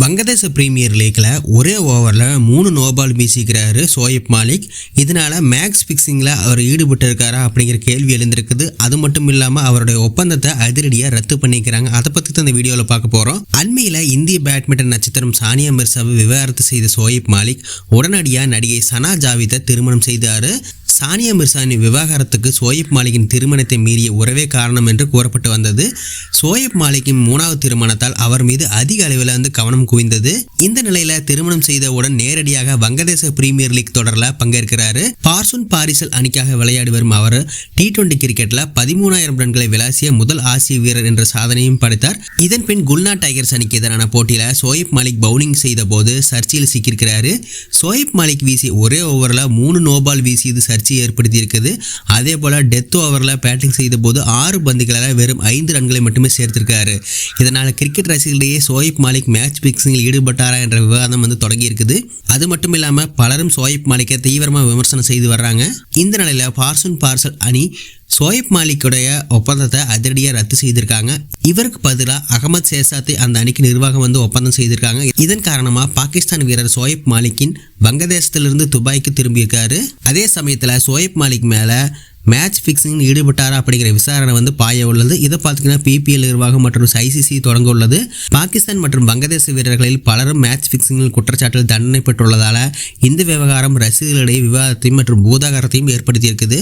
வங்கதேச பிரீமியர் லீக்ல ஒரே ஓவரில் 3 நோபால் வீசிக்கிறாரு சோயப் மாலிக். இதனால மேட்ச் ஃபிக்ஸிங்கில் அவர் ஈடுபட்டு இருக்காரா அப்படிங்கிற கேள்வி எழுந்திருக்குது. அது மட்டும் இல்லாமல் அவருடைய ஒப்பந்தத்தை அதிரடியாக ரத்து பண்ணிக்கிறாங்க. அதை பற்றி தான் இந்த வீடியோவில் பார்க்க போகிறோம். அண்மையில் இந்திய பேட்மிண்டன் நட்சத்திரம் சானியா மிர்சாவை விவாகரத்து செய்த சோயப் மாலிக் உடனடியாக நடிகை சனா ஜாவிதை திருமணம் செய்தார். சானியா மிர்சாவின் விவாகரத்துக்கு சோயப் மாலிக்கின் திருமணத்தை மீறிய உறவே காரணம் என்று கூறப்பட்டு வந்தது. சோயப் மாலிக்கின் 3வது திருமணத்தால் அவர் மீது அதிக அளவில் கவனம் குவிந்தது. இந்த நிலையில திருமணம் செய்தவுடன் நேரடியாக வங்கதேச பிரீமியர் லீக் தொடரில் பங்கேற்கிறாரு. பார்சுன் பாரிசல் அணிக்காக விளையாடி வரும் அவர் T20 கிரிக்கெட்ல 13,000 ரன்களை விளாசிய முதல் ஆசிய வீரர் என்ற சாதனையும் படைத்தார். இதன் பின் குல்னா டைகர்ஸ் அணிக்கு எதிரான போட்டியில சோயப் மாலிக் பவுலிங் செய்த போது சர்ச்சையில் சிக்கியிருக்கிறாரு. சோயப் மாலிக் வீசிய ஒரே ஓவரில் 3 நோபால் வீசியது சர்ச்சை ஏற்படுத்தி இருக்குது. அதே போல டெத் ஓவரில் பேட்டிங் செய்த போது 6 பந்துகளால் வெறும் 5 ரன்களை மட்டுமே சேர்த்திருக்காரு. இதனால கிரிக்கெட் ரசிகர்களிடையே சோயப் மாலிக் மேட்ச் பிக்சிங்கில் ஈடுபட்டாரா என்ற விவாதம் தொடங்கி இருக்குது. அது மட்டும் இல்லாம பலரும் சோயப் மாலிக்கை தீவிரமாக விமர்சனம் செய்து வர்றாங்க. இந்த நிலையில பார்சுன் பார்சல் அணி சோயப் மாலிக்குடைய ஒப்பந்தத்தை அதிரடியாக ரத்து செய்திருக்காங்க. இவருக்கு பதிலாக அகமது ஷேசாத்தை அந்த அணிக்கு நிர்வாகம் ஒப்பந்தம் செய்திருக்காங்க. இதன் காரணமாக பாகிஸ்தான் வீரர் சோயப் மாலிக்கின் வங்கதேசத்திலிருந்து துபாய்க்கு திரும்பியிருக்காரு. அதே சமயத்தில் சோயப் மாலிக் மேலே மேட்ச் ஃபிக்ஸிங் ஈடுபட்டாரா அப்படிங்கிற விசாரணை பாய உள்ளது. இதை பார்த்தீங்கன்னா PPL நிர்வாகம் மற்றும் ICC தொடங்க உள்ளது. பாகிஸ்தான் மற்றும் வங்கதேச வீரர்களில் பலரும் மேட்ச் ஃபிக்ஸிங்கில் குற்றச்சாட்டில் தண்டனை பெற்றுள்ளதால இந்த விவகாரம் ரசிகர்களிடையே விவாதத்தையும் மற்றும் பூதாகரத்தையும் ஏற்படுத்தியிருக்குது.